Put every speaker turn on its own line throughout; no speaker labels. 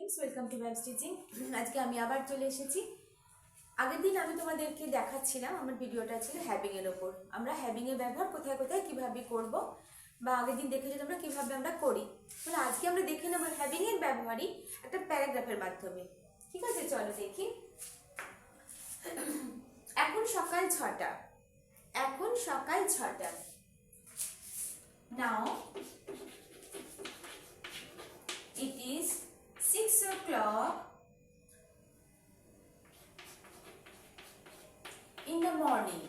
Friends, welcome to ma'am stitching. আজকে আমি আবার চলে এসেছি। আগের দিন আমি তোমাদেরকে দেখাচ্ছিলাম, আমার ভিডিওটা ছিল হ্যাবিংয়ের ওপর। আমরা হ্যাবিংয়ের ব্যবহার কোথায় কোথায় কীভাবে করব, বা আগের দিন দেখেছি তোমরা কীভাবে আমরা করি। তাহলে আজকে আমরা দেখে নেব হ্যাবিংয়ের ব্যবহারই একটা প্যারাগ্রাফের মাধ্যমে। ঠিক আছে, চলো দেখি। এখন সকাল 6টা। এখন সকাল 6টা। নাও it is 6 o'clock in the morning.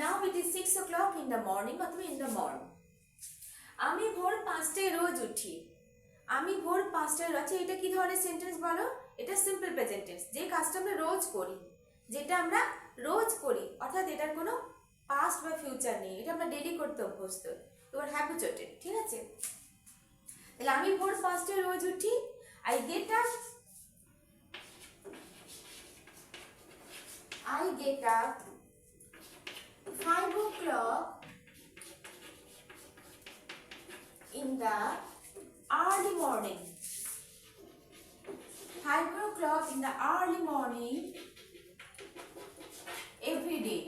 Now it is 6 o'clock in the morning অথবা in the morning. আমি ভোর 5টায় রোজ উঠি। আমি ভোর 5টায় আচ্ছা, এটা কি ধরনের সেন্টেন্স বলো? এটা সিম্পল প্রেজেন্ট টেন্স, যে কাজটা আমরা রোজ করি, যেটা আমরা রোজ করি, অর্থাৎ এটার কোনো পাস্ট বা ফিউচার নেই, এটা আমরা ডেইলি করতে অভ্যস্ত, এবার হ্যাবিচুয়েটেড। ঠিক আছে, তাহলে আমি ভোর 5টায় রোজ উঠি। I get up 5 o'clock in the early morning. 5 o'clock in the early morning every day.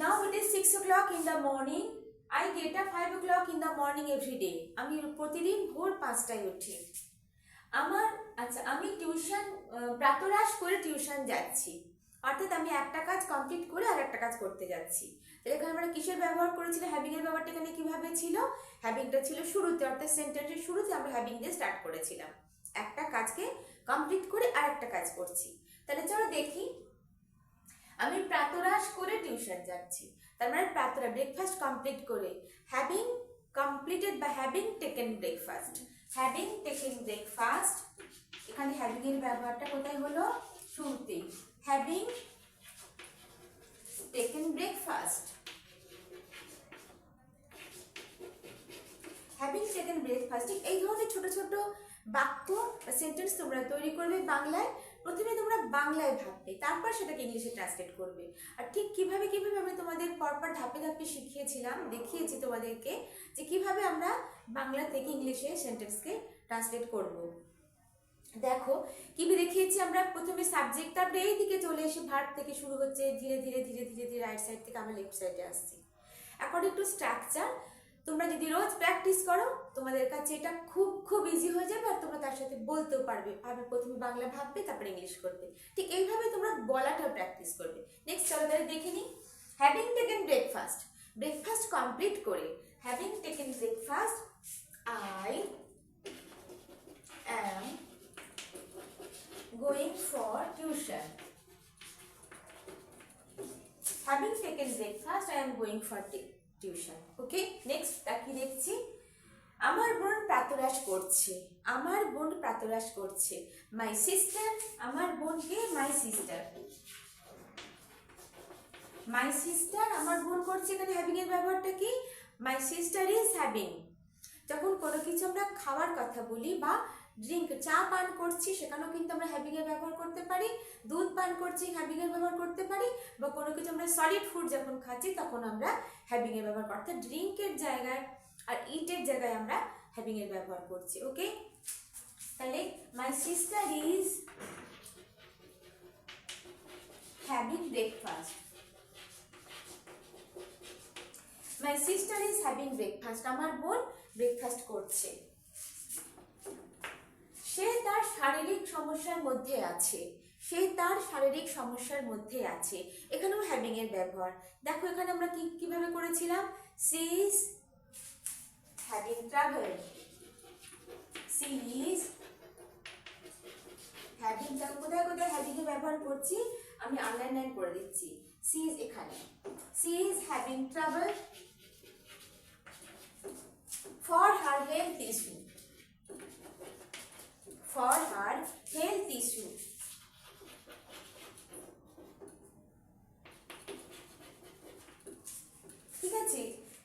Now it is 6 o'clock in the morning. I get up 5 o'clock in the morning every day. আমি প্রতিদিন ভোর 5টায় উঠি। আমি tuition প্রাতরাশ করে tuition যাচ্ছি, অর্থাৎ আমি একটা কাজ কমপ্লিট করে আর একটা কাজ করতে যাচ্ছি। তাহলে এখানে আমরা কিসের ব্যবহার করেছিলাম? হ্যাভিংয়ের ব্যবহারটা এখানে কিভাবে ছিল? হ্যাভিংটা ছিল শুরুতে, অর্থাৎ সেন্টেন্সের শুরুতে আমরা হ্যাভিং দিয়ে স্টার্ট করেছিলাম। একটা কাজকে কমপ্লিট করে আর একটা কাজ করছি। তাহলে চলো দেখি, আমি প্রাতরাশ করে টিউশন যাচ্ছি, তার মানে প্রাতরা ব্রেকফাস্ট কমপ্লিট করে, হ্যাভিং কমপ্লিটেড বা having taken breakfast. Having taken breakfast, এখানে হ্যাভিং এর ব্যবহারটা কোথায় হলো? শুরুতে। Having taken breakfast, having taken breakfast. এই ধরনের ছোট ছোট বাক্য বা সেন্টেন্স তোমরা তৈরি করবে বাংলায়। প্রথমে তোমরা বাংলায় ভাববে, তারপর সেটাকে ইংলিশে ট্রান্সলেট করবে। আর ঠিক কিভাবে আমি তোমাদের পরপর ধাপে ধাপে শিখিয়েছিলাম, দেখিয়েছি তোমাদেরকে যে কিভাবে আমরা বাংলা থেকে ইংলিশে সেন্টেন্সকে ট্রান্সলেট করব। দেখো কিভাবে দেখিয়েছি আমরা। প্রথমে সাবজেক্ট, তারপরে এই দিকে চলে এসে ভার্ব থেকে শুরু হচ্ছে, ধীরে ধীরে ধীরে ধীরে ধীরে রাইট সাইড থেকে আমরা লেফট সাইডে আসছি। অ্যাকর্ডিং টু স্ট্রাকচার তোমরা যদি রোজ প্র্যাকটিস করো, তোমাদের কাছে এটা খুব খুব ইজি হয়ে যাবে, আর তোমরা তার সাথে বলতেও পারবে। প্রথমে বাংলা ভাববে, তারপরে ইংলিশ করবে। ঠিক এইভাবে তোমরা বলাটাও প্র্যাকটিস করবে। নেক্সট চলো তাহলে দেখে নিই। Having taken breakfast, breakfast complete করে, having taken breakfast I am going for tuition. Having taken breakfast I am going for tuition. Okay, next কি দেখছি? আমার বোন প্রাতরাশ করছে। আমার বোন প্রাতরাশ করছে। মাই সিস্টার, আমার বোনকে মাই সিস্টার। মাই সিস্টার, আমার বোন করছে। এখানে হ্যাভিং এর ব্যবহারটা কি? My sister is having. যখন কোনো কিছু আমরা খাওয়ার কথা বলি বা ড্রিঙ্ক, চা পান করছি, সেখানেও কিন্তু আমরা হ্যাভিং এর ব্যবহার করতে পারি। দুধ পান করছি, হ্যাভিং এর ব্যবহার করতে পারি। বা কোনো কিছু আমরা সলিড ফুড যখন খাচ্ছি, তখন আমরা হ্যাভিং এর ব্যবহার করতে, ড্রিঙ্কের জায়গায় আর ইটের জায়গায় আমরা হ্যাভিং এর ব্যবহার করছি। ওকে, তাহলে my sister is having breakfast. My sister is having breakfast, আমার বোন ব্রেকফাস্ট করছে। সে তার শারীরিক সমস্যার মধ্যে আছে। সে তার শারীরিক সমস্যার মধ্যে আছে, এখানেও হ্যাভিং এর ব্যবহার। দেখো এখানে আমরা কিভাবে করেছিলাম? She is having travel. She is having, দেখো কোথায় কোথায় হ্যাভিং এর ব্যবহার করছি আমি আন্ডারলাইন করে দিচ্ছি। সি ইজ এখানে, she is having travel for her health issue. For her health issue. ঠিক আছে,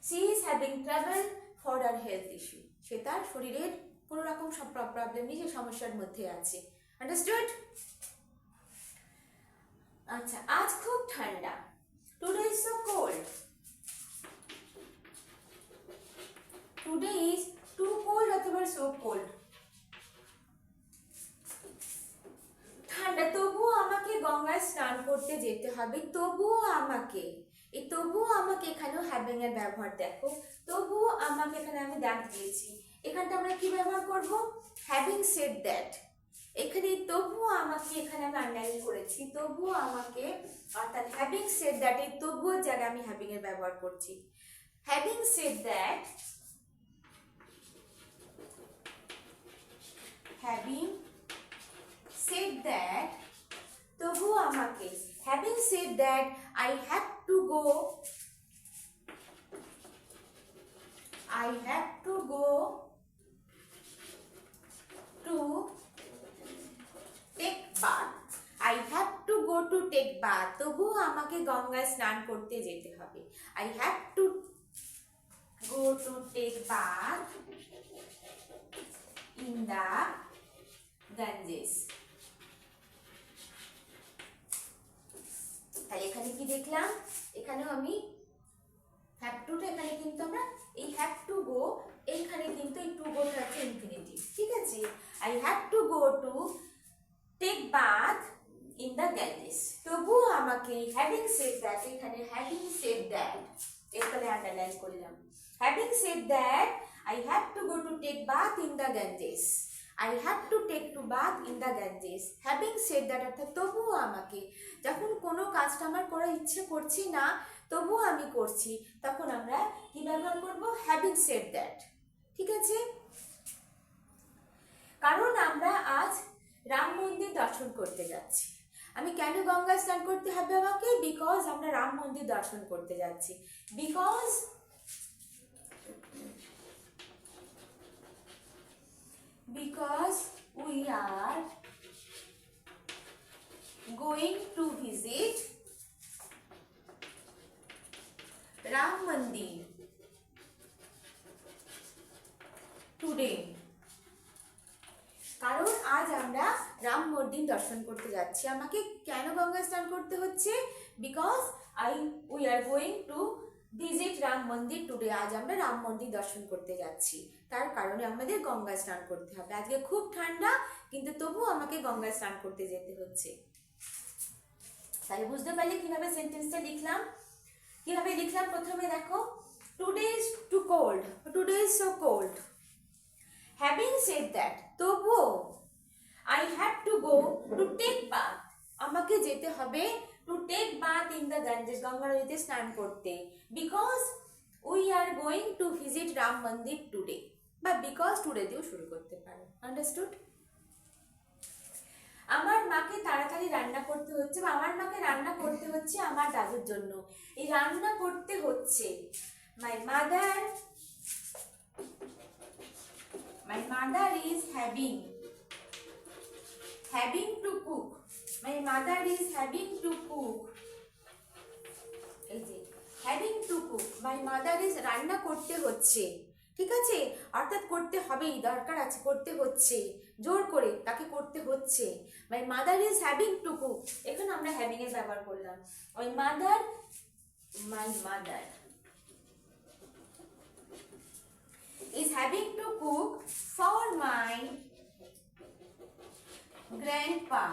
she is having trouble for her health issue. সে তার শরীরের কোনো রকম সব প্রবলেম নিয়ে সমস্যার মধ্যে আছে। আন্ডারস্টুড? আচ্ছা, আজ খুব ঠান্ডা। Today is so cold. so cold. ঠান্ডা, তবুও আমাকে গঙ্গায় স্নান করতে যেতে হবে, তবুও আমাকে, এই তবুও আমাকে এখানেও হ্যাভিং এর ব্যবহার দেখো, তবুও আমাকে এখানে আমি দাগ দিয়েছি, এখানটা আমরা কি ব্যবহার করব, হ্যাভিং সেড দ্যাট। এখানে তবুও আমাকে এখানে আমি আন্ডারলাইন করেছি, তবুও আমাকে, অর্থাৎ হ্যাভিং সেড দ্যাট, এই তবুও জায়গায় আমি হ্যাভিং এর ব্যবহার করছি। Having said that, having said that, তবুও আমাকে, having said that I have to go to take bath, I have to go to take bath, তবুও আমাকে গঙ্গায় স্নান করতে যেতে হবে, I have to go to take bath in the Ganges. তাহলে এখানে কি দেখলাম, এখানেও আমি হ্যাভ টু, এখানে কিন্তু আমরা এই হ্যাভ টু গো, এইখানে কিন্তু এই টু গোটা আছে ইনফিনিটিভ, ঠিক আছে। I have to go to take bath in the Ganges, তবুও আমাকে হ্যাভিং সেড দ্যাট, এখানে হ্যাভিং সেড দ্যাট, এরপরে আন্ডারলাইন করলাম, having said that I have to go to take bath in the Ganges, I have to take to bath in the Ganges. Having said that, অর্থাৎ তবুও আমাকে, যখন কোনো কাজটা আমার করার ইচ্ছে করছি না তবুও আমি করছি, তখন আমরা কি ব্যবহার করব, having said that, ঠিক আছে। কারণ আমরা আজ রাম মন্দির দর্শন করতে যাচ্ছি, আমি কেন গঙ্গা স্নান করতে হবে আমাকে, বিকজ আমরা রাম মন্দির দর্শন করতে যাচ্ছি, because we are going to visit Ram Mandir today. কারণ আজ আমরা রাম মন্দির দর্শন করতে যাচ্ছি, আমাকে কেন গঙ্গা স্নান করতে হচ্ছে, because we are going to visit Ram mandir today, আজ আমরা রাম মন্দির দর্শন করতে যাচ্ছি, তার কারণে আমাদের গঙ্গা স্নান করতে হবে। আজকে খুব ঠান্ডা, কিন্তু তবুও আমাকে গঙ্গা স্নান করতে যেতে হচ্ছে। তাহলে বুঝতে পারলে কিভাবে সেন্টেন্সটা লিখলাম, কিভাবে লিখলাম, প্রথমে দেখো, today is too cold, today is so cold, having said that, তবুও I have to go to take bath, আমাকে যেতে হবে to take bath in the Ganges, Ganga নদীতে স্নান করতে, because we are going to visit Ram mandir today, বা because today দিয়েও শুরু করতে পারো, আন্ডারস্টুড। আমার মাকে তাড়াতাড়ি রান্না করতে হচ্ছে, বা আমার মাকে রান্না করতে হচ্ছে আমার দাদুর জন্য, এই রান্না করতে হচ্ছে, my mother is having to cook, my mother is having to cook, এই যে having to cook, my mother is রান্না করতে হচ্ছে, ঠিক আছে, অর্থাৎ করতে হবেই, দরকার আছে, করতে হচ্ছে, জোর করে তাকে করতে হচ্ছে, my mother is having to cook, এখানে আমরা having এর ব্যবহার করলাম, my mother is having to cook for my grandpa,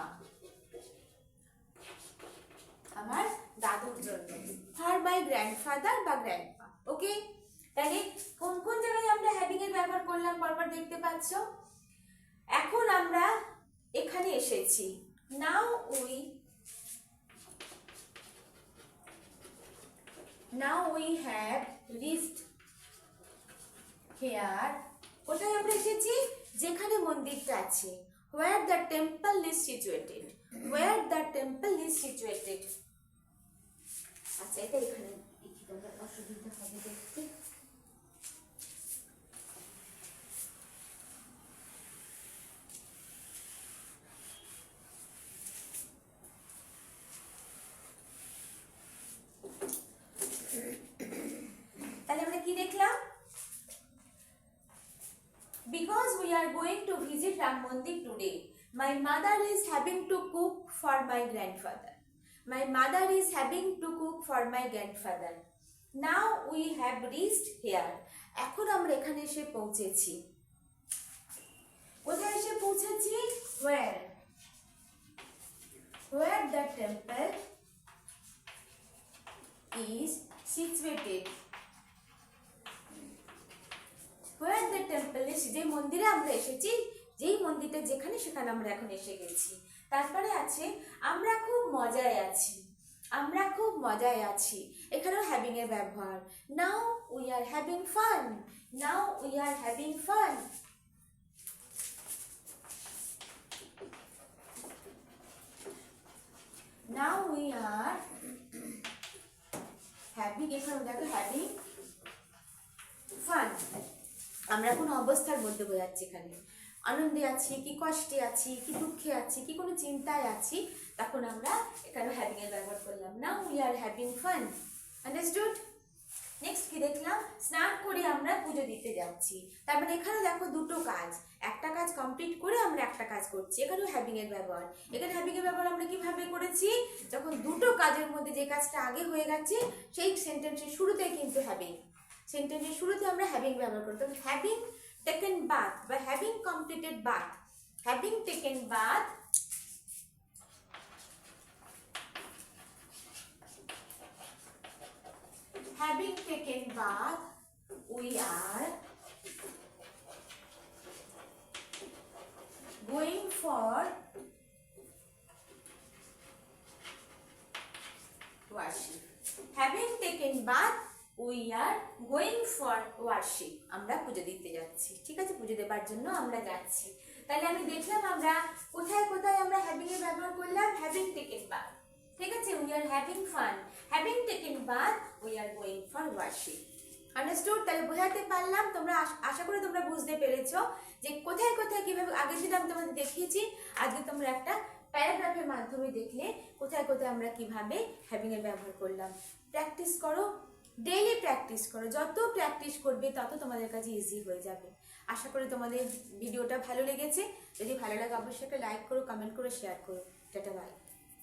আমার দাদুর জন্য, ফর মাই গ্র্যান্ডফাদার বা গ্র্যান্ডপা, ওকে। তাহলে কোন কোন জায়গায় আমরা হ্যাভিং এর ব্যবহার করলাম পরপর দেখতে পাচ্ছ। এখন আমরা এখানে এসেছি, now we have reached here, কোথায় আমরা এসেছি, যেখানে মন্দিরটা আছে, where the temple is situated, where the temple is situated, আচ্ছা এটা এখানে লিখতে হবে, অসুবিধা হবে দেখতে, তাহলে আমরা কি দেখলাম, because we are going to visit Ram Mandir today, my mother is having to cook for my grandfather, my mother is having to cook for my grandfather, now we have reached here, এখন আমরা এখানে এসে পৌঁছেছি, কোথায় এসে পৌঁছেছি? where the temple is situated. where the temple is, যে মন্দিরে আমরা এসেছি, যেই মন্দিরটা যেখানে সেখানে আমরা এখন এসে গেছি। তারপরে আছে আমরা খুব মজায় আছি। আমরা খুব মজায় আছি, এখানেও হ্যাভিং এর ব্যবহার। Now we are having fun. Now we are having fun. Now we are having, এখানে দেখো হ্যাভিং ফান। আমরা কোনো অবস্থার মধ্যে বোঝাচ্ছি, এখানে আনন্দে আছি কি কষ্টে আছি কি দুঃখে আছি কি কোনো চিন্তায় আছি, তখন আমরা এখানে হ্যাভিং এর ব্যবহার করলাম। Now we are having fun. Understood? Next কি দেখলাম? স্নান করে আমরা পুজো দিতে যাচ্ছি। তার মানে এখানে দেখো দুটো কাজ, একটা কাজ কমপ্লিট করে আমরা একটা কাজ করছি, এখানেও হ্যাভিং এর ব্যবহার। এখানে হ্যাভিং এর ব্যবহার আমরা কিভাবে করেছি? যখন দুটো কাজের মধ্যে যে কাজটা আগে হয়ে গেছে সেই সেন্টেন্সের শুরুতে কিন্তু হ্যাভিং, সেন্টেন্সের শুরুতে আমরা হ্যাভিং ব্যবহার করতাম। হ্যাভিং টেকেন বাথ বা having completed bath. Having taken bath, having taken bath, we are going for worship. Having taken bath, we are going for worship. আমরা পুজো দিতে যাচ্ছি। ঠিক আছে, পুজো দেবার জন্য আমরা যাচ্ছি। তাহলে আমি দেখলাম আমরা কোথায় কোথায় আমরা হ্যাভিং এর ব্যবহার করলাম। হ্যাভিং টেকেন বাথ, ঠিক আছে, we are having fun. Having taken bath, we are going for worship. Understood? তাহলে বোঝাতে পারলাম, তোমরা আশা করি তোমরা বুঝতে পেরেছো যে কোথায় কোথায় কিভাবে। আগের দিন আমি তোমাদের দেখিয়েছি, আজকে তোমরা একটা প্যারাগ্রাফের মাধ্যমে দেখলে কোথায় কোথায় আমরা কিভাবে হ্যাভিং এর ব্যবহার করলাম। প্র্যাকটিস করো, ডেইলি প্র্যাকটিস করো। যত প্র্যাকটিস করবে তত তোমাদের কাছে ইজি হয়ে যাবে। আশা করি তোমাদের ভিডিওটা ভালো লেগেছে। যদি ভালো লাগে অবশ্যই একটা লাইক করো, কমেন্ট করো, শেয়ার করো। Tata, by.